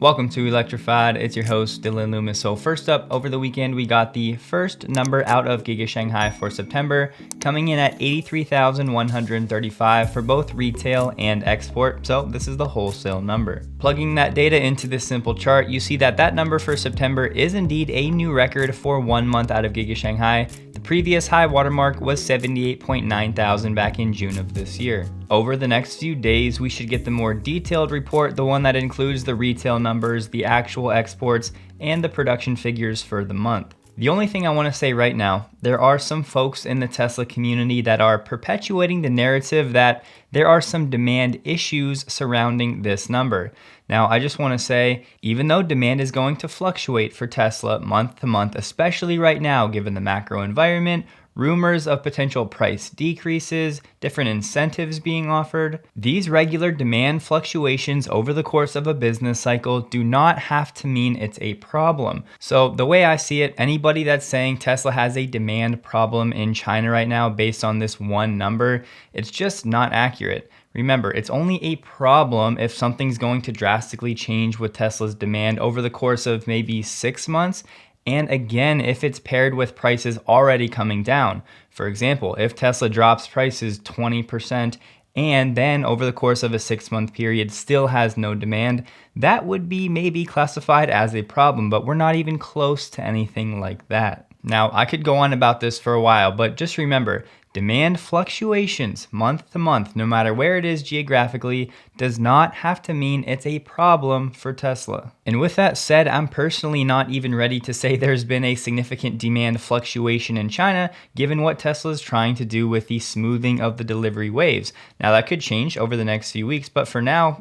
Welcome to Electrified. It's your host, Dylan Loomis. So first up, over the weekend, we got the first number out of Giga Shanghai for September, coming in at 83,135 for both retail and export. So this is the wholesale number. Plugging that data into this simple chart, you see that that number for September is indeed a new record for 1 month out of Giga Shanghai. The previous high watermark was 78.9 thousand back in June of this year. Over the next few days, we should get the more detailed report, the one that includes the retail numbers, the actual exports, and the production figures for the month. The only thing I want to say right now, there are some folks in the Tesla community that are perpetuating the narrative that there are some demand issues surrounding this number. Now, I just want to say, even though demand is going to fluctuate for Tesla month to month, especially right now, given the macro environment, rumors of potential price decreases, different incentives being offered, these regular demand fluctuations over the course of a business cycle do not have to mean it's a problem. So the way I see it, anybody that's saying Tesla has a demand problem in China right now based on this one number, it's just not accurate. Remember, it's only a problem if something's going to drastically change with Tesla's demand over the course of maybe 6 months. And again, if it's paired with prices already coming down. For example, if Tesla drops prices 20% and then over the course of a 6-month period still has no demand, that would be maybe classified as a problem, but we're not even close to anything like that. Now, I could go on about this for a while, but just remember, demand fluctuations month to month, no matter where it is geographically, does not have to mean it's a problem for Tesla. And with that said, I'm personally not even ready to say there's been a significant demand fluctuation in China, given what Tesla is trying to do with the smoothing of the delivery waves. Now, that could change over the next few weeks, but for now,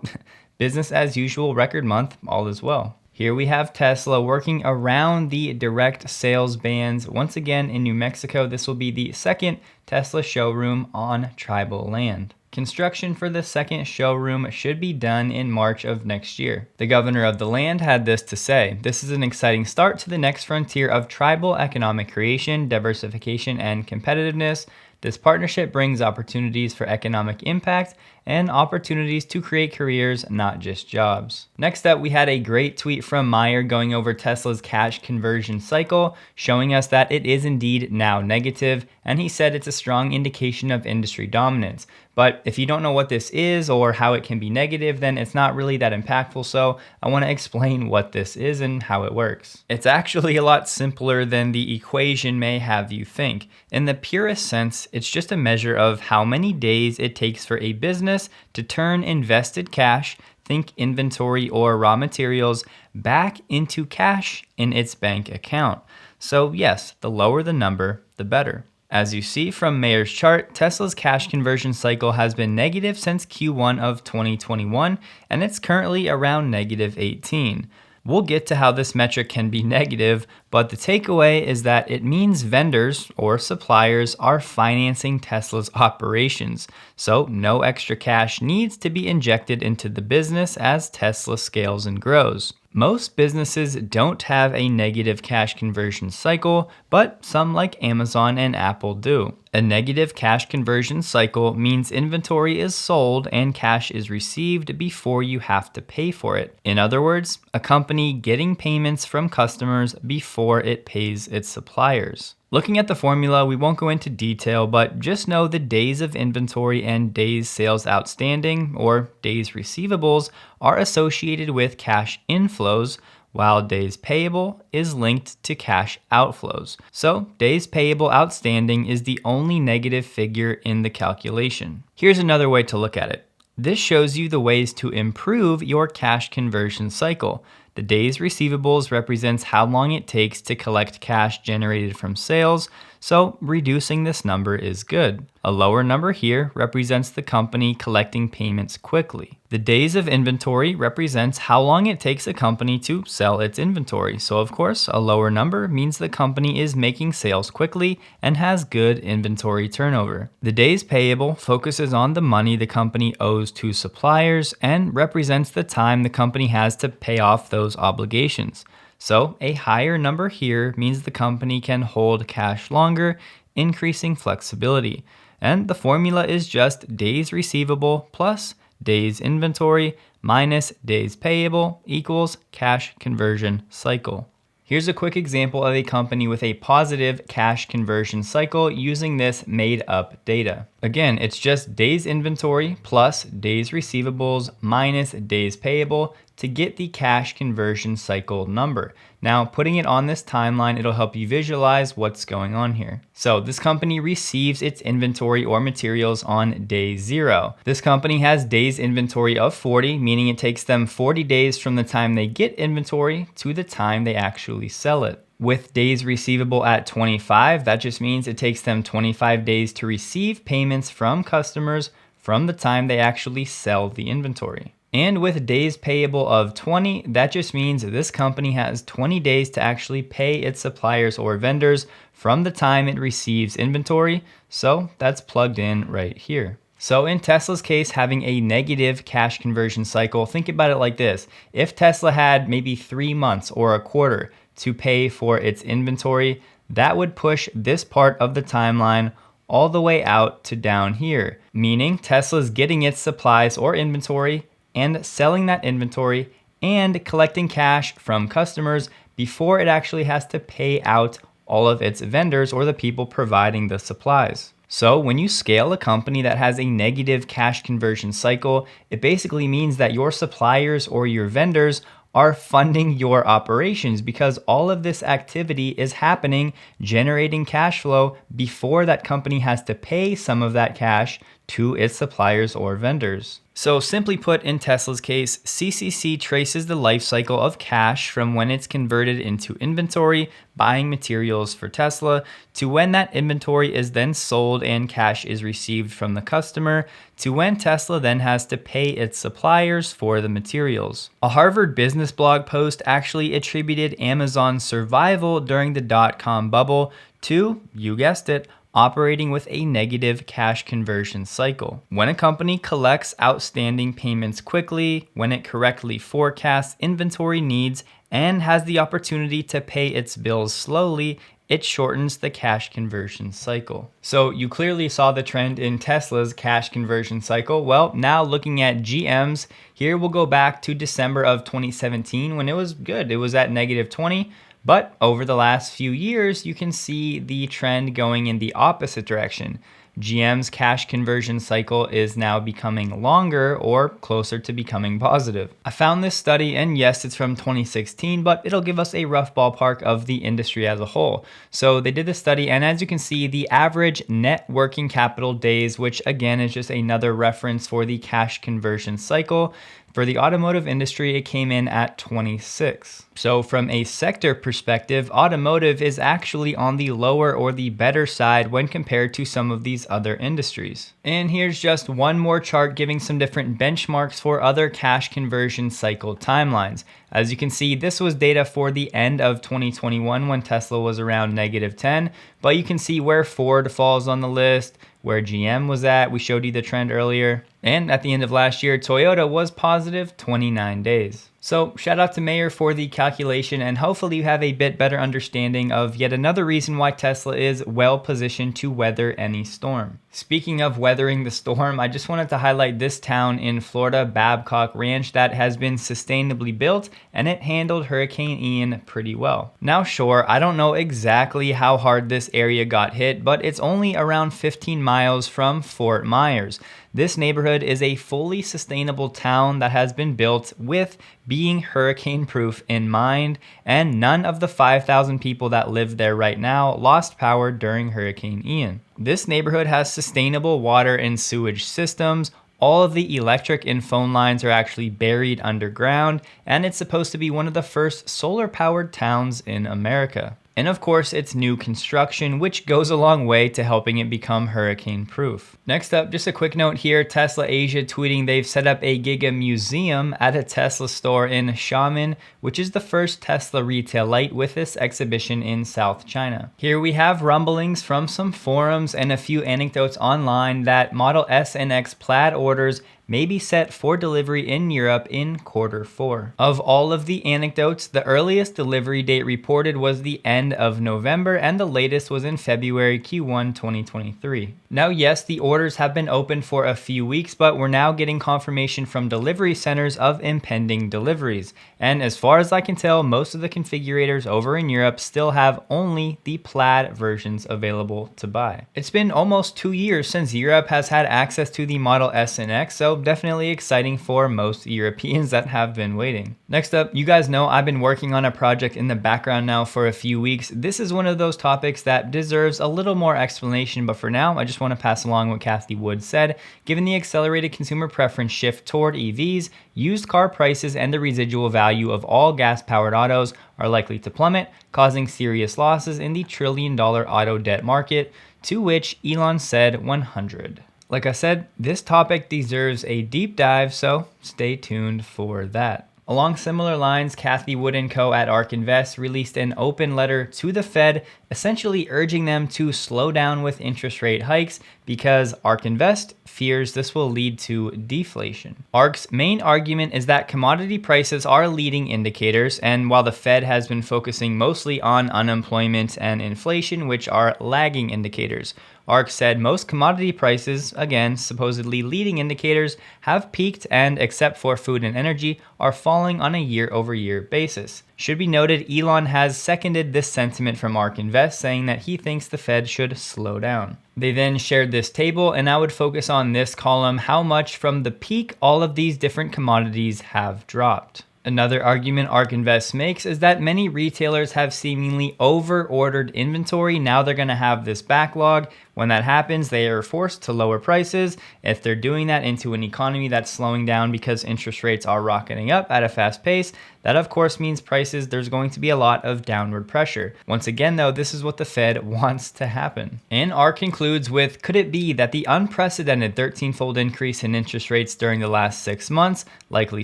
business as usual, record month, all is well. Here we have Tesla working around the direct sales bans. Once again in New Mexico, this will be the second Tesla showroom on tribal land. Construction for the second showroom should be done in March of next year. The governor of the land had this to say: "This is an exciting start to the next frontier of tribal economic creation, diversification, and competitiveness. This partnership brings opportunities for economic impact and opportunities to create careers, not just jobs." Next up, we had a great tweet from Meyer going over Tesla's cash conversion cycle, showing us that it is indeed now negative, and he said it's a strong indication of industry dominance. But if you don't know what this is or how it can be negative, then it's not really that impactful, so I want to explain what this is and how it works. It's actually a lot simpler than the equation may have you think. In the purest sense, it's just a measure of how many days it takes for a business to turn invested cash, think inventory or raw materials, back into cash in its bank account. So yes, the lower the number, the better. As you see from Mayer's chart, Tesla's cash conversion cycle has been negative since Q1 of 2021, and it's currently around negative 18. We'll get to how this metric can be negative, but the takeaway is that it means vendors or suppliers are financing Tesla's operations, so no extra cash needs to be injected into the business as Tesla scales and grows. Most businesses don't have a negative cash conversion cycle, but some like Amazon and Apple do. A negative cash conversion cycle means inventory is sold and cash is received before you have to pay for it. In other words, a company getting payments from customers before it pays its suppliers. Looking at the formula, we won't go into detail, but just know the days of inventory and days sales outstanding, or days receivables, are associated with cash inflows, while days payable is linked to cash outflows. So days payable outstanding is the only negative figure in the calculation. Here's another way to look at it. This shows you the ways to improve your cash conversion cycle. The days receivables represents how long it takes to collect cash generated from sales, so reducing this number is good. A lower number here represents the company collecting payments quickly. The days of inventory represents how long it takes a company to sell its inventory. So of course, a lower number means the company is making sales quickly and has good inventory turnover. The days payable focuses on the money the company owes to suppliers and represents the time the company has to pay off those obligations. So a higher number here means the company can hold cash longer, increasing flexibility. And the formula is just days receivable plus days inventory minus days payable equals cash conversion cycle. Here's a quick example of a company with a positive cash conversion cycle using this made up data. Again, it's just days inventory plus days receivables minus days payable to get the cash conversion cycle number. Now, putting it on this timeline, it'll help you visualize what's going on here. So this company receives its inventory or materials on day 0. This company has days inventory of 40, meaning it takes them 40 days from the time they get inventory to the time they actually sell it. With days receivable at 25, that just means it takes them 25 days to receive payments from customers from the time they actually sell the inventory. And with days payable of 20, that just means this company has 20 days to actually pay its suppliers or vendors from the time it receives inventory. So that's plugged in right here. So in Tesla's case, having a negative cash conversion cycle, think about it like this. If Tesla had maybe 3 months or a quarter to pay for its inventory, that would push this part of the timeline all the way out to down here, meaning Tesla's getting its supplies or inventory and selling that inventory and collecting cash from customers before it actually has to pay out all of its vendors or the people providing the supplies. So when you scale a company that has a negative cash conversion cycle, it basically means that your suppliers or your vendors are funding your operations because all of this activity is happening, generating cash flow before that company has to pay some of that cash to its suppliers or vendors. So simply put, in Tesla's case, CCC traces the life cycle of cash from when it's converted into inventory, buying materials for Tesla, to when that inventory is then sold and cash is received from the customer, to when Tesla then has to pay its suppliers for the materials. A Harvard Business blog post actually attributed Amazon's survival during the dot-com bubble to, you guessed it, operating with a negative cash conversion cycle. When a company collects outstanding payments quickly, when it correctly forecasts inventory needs, and has the opportunity to pay its bills slowly, it shortens the cash conversion cycle. So you clearly saw the trend in Tesla's cash conversion cycle. Well, now looking at GM's, here we'll go back to December of 2017 when it was good. It was at negative 20. But over the last few years, you can see the trend going in the opposite direction. GM's cash conversion cycle is now becoming longer or closer to becoming positive. I found this study, and yes, it's from 2016, but it'll give us a rough ballpark of the industry as a whole. So they did the study, and as you can see, the average net working capital days, which again is just another reference for the cash conversion cycle, for the automotive industry, it came in at 26. So from a sector perspective, automotive is actually on the lower or the better side when compared to some of these other industries. And here's just one more chart giving some different benchmarks for other cash conversion cycle timelines. As you can see, this was data for the end of 2021 when Tesla was around negative 10, but you can see where Ford falls on the list, where GM was at. We showed you the trend earlier. And at the end of last year, Toyota was positive 29 days. So shout out to Mayer for the calculation, and hopefully you have a bit better understanding of yet another reason why Tesla is well positioned to weather any storm. Speaking of weathering the storm, I just wanted to highlight this town in Florida, Babcock Ranch, that has been sustainably built, and it handled Hurricane Ian pretty well. Now sure, I don't know exactly how hard this area got hit, but it's only around 15 miles from Fort Myers. This neighborhood is a fully sustainable town that has been built with being hurricane proof in mind, and none of the 5,000 people that live there right now lost power during Hurricane Ian. This neighborhood has sustainable water and sewage systems. All of the electric and phone lines are actually buried underground, and it's supposed to be one of the first solar-powered towns in America. And of course, it's new construction, which goes a long way to helping it become hurricane proof. Next up, just a quick note here, Tesla Asia tweeting they've set up a Giga Museum at a Tesla store in Xiamen, which is the first Tesla retail light with this exhibition in South China. Here we have rumblings from some forums and a few anecdotes online that Model S and X Plaid orders may be set for delivery in Europe in Q4. Of all of the anecdotes, the earliest delivery date reported was the end of November, and the latest was in February Q1 2023. Now, yes, the orders have been open for a few weeks, but we're now getting confirmation from delivery centers of impending deliveries. And as far as I can tell, most of the configurators over in Europe still have only the Plaid versions available to buy. It's been almost 2 years since Europe has had access to the Model S and X, so definitely exciting for most Europeans that have been waiting. Next up, you guys know I've been working on a project in the background now for a few weeks. This is one of those topics that deserves a little more explanation, but for now, I just want to pass along what Cathie Wood said. Given the accelerated consumer preference shift toward EVs, used car prices and the residual value of all gas-powered autos are likely to plummet, causing serious losses in the trillion-dollar auto debt market, to which Elon said 100. Like I said, this topic deserves a deep dive, so stay tuned for that. Along similar lines, Cathie Wood & Co. at ARK Invest released an open letter to the Fed, essentially urging them to slow down with interest rate hikes because ARK Invest fears this will lead to deflation. ARK's main argument is that commodity prices are leading indicators, and while the Fed has been focusing mostly on unemployment and inflation, which are lagging indicators, ARK said most commodity prices, again supposedly leading indicators, have peaked and, except for food and energy, are falling on a year-over-year basis. Should be noted, Elon has seconded this sentiment from ARK Invest, saying that he thinks the Fed should slow down. They then shared this table, and I would focus on this column, how much from the peak all of these different commodities have dropped. Another argument ARK Invest makes is that many retailers have seemingly over-ordered inventory. Now they're going to have this backlog. When that happens, they are forced to lower prices. If they're doing that into an economy that's slowing down because interest rates are rocketing up at a fast pace, that of course means prices, there's going to be a lot of downward pressure. Once again though, this is what the Fed wants to happen. And ARK concludes with, could it be that the unprecedented 13-fold increase in interest rates during the last 6 months, likely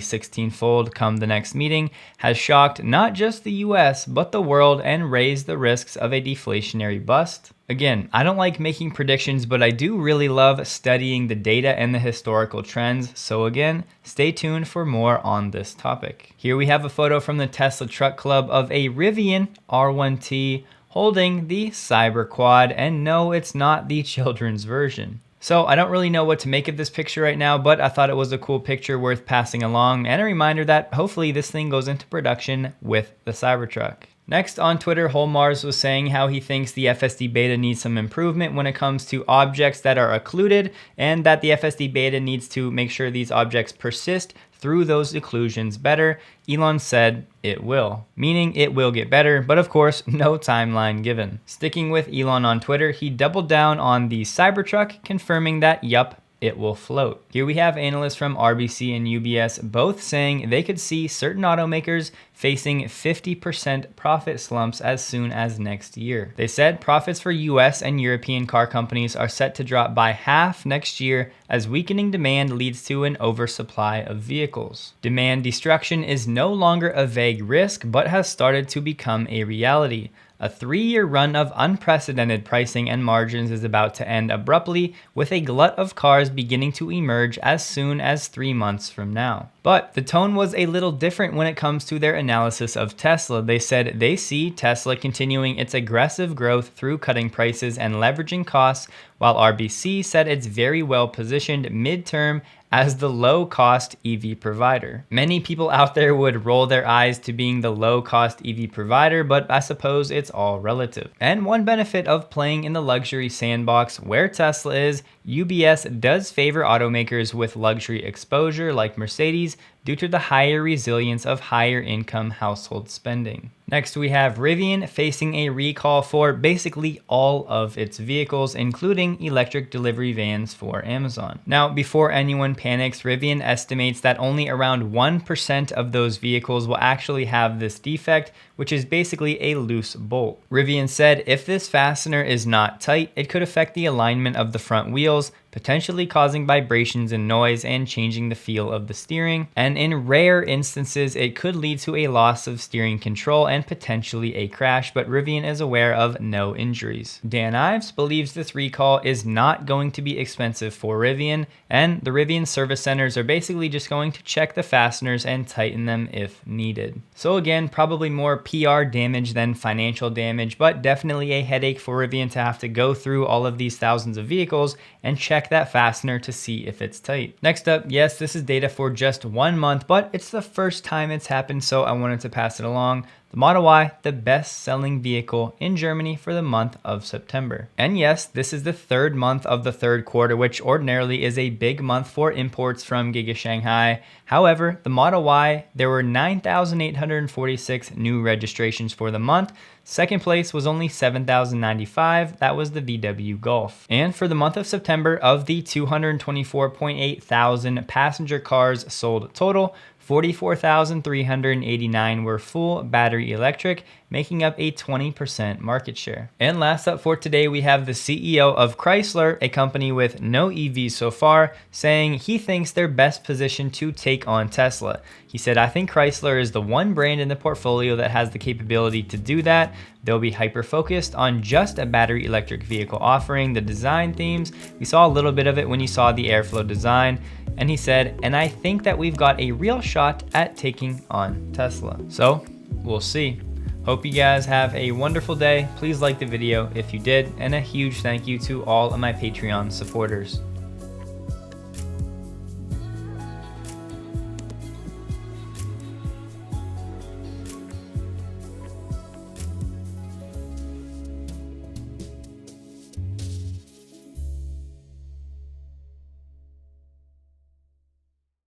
16-fold come the next meeting, has shocked not just the US, but the world and raised the risks of a deflationary bust? Again, I don't like making predictions, but I do really love studying the data and the historical trends. So again, stay tuned for more on this topic. Here we have a photo from the Tesla Truck Club of a Rivian R1T holding the Cyber Quad, and no, it's not the children's version. So I don't really know what to make of this picture right now, but I thought it was a cool picture worth passing along, and a reminder that hopefully this thing goes into production with the Cybertruck. Next, on Twitter, Holmars was saying how he thinks the FSD beta needs some improvement when it comes to objects that are occluded, and that the FSD beta needs to make sure these objects persist through those occlusions better. Elon said it will, meaning it will get better, but of course, no timeline given. Sticking with Elon on Twitter, he doubled down on the Cybertruck, confirming that yup, it will float. Here we have analysts from RBC and UBS both saying they could see certain automakers facing 50% profit slumps as soon as next year. They said profits for US and European car companies are set to drop by half next year as weakening demand leads to an oversupply of vehicles. Demand destruction is no longer a vague risk, but has started to become a reality. A 3-year run of unprecedented pricing and margins is about to end abruptly, with a glut of cars beginning to emerge as soon as 3 months from now. But the tone was a little different when it comes to their analysis of Tesla. They said they see Tesla continuing its aggressive growth through cutting prices and leveraging costs, while RBC said it's very well positioned midterm as the low-cost EV provider. Many people out there would roll their eyes to being the low-cost EV provider, but I suppose it's all relative. And one benefit of playing in the luxury sandbox where Tesla is, UBS does favor automakers with luxury exposure like Mercedes due to the higher resilience of higher income household spending. Next, we have Rivian facing a recall for basically all of its vehicles, including electric delivery vans for Amazon. Now, before anyone panics, Rivian estimates that only around 1% of those vehicles will actually have this defect, which is basically a loose bolt. Rivian said if this fastener is not tight, it could affect the alignment of the front wheels, potentially causing vibrations and noise and changing the feel of the steering. And in rare instances, it could lead to a loss of steering control and potentially a crash, but Rivian is aware of no injuries. Dan Ives believes this recall is not going to be expensive for Rivian, and the Rivian service centers are basically just going to check the fasteners and tighten them if needed. So again, probably more PR damage than financial damage, but definitely a headache for Rivian to have to go through all of these thousands of vehicles and check that fastener to see if it's tight. Next up, yes, this is data for just 1 month, but it's the first time it's happened, so I wanted to pass it along. The Model Y, the best-selling vehicle in Germany for the month of September. And yes, this is the third month of the third quarter, which ordinarily is a big month for imports from Giga Shanghai. However, the Model Y, there were 9,846 new registrations for the month. Second place was only 7,095. That was the VW Golf. And for the month of September, of the 224.8 thousand passenger cars sold total, 44,389 were full battery electric, making up a 20% market share. And last up for today, we have the CEO of Chrysler, a company with no EVs so far, saying he thinks they're best positioned to take on Tesla. He said, "I think Chrysler is the one brand in the portfolio that has the capability to do that. They'll be hyper-focused on just a battery electric vehicle offering. The design themes, we saw a little bit of it when you saw the Airflow design." And he said, "And I think that we've got a real shot at taking on Tesla." So we'll see. Hope you guys have a wonderful day. Please like the video if you did, and a huge thank you to all of my Patreon supporters.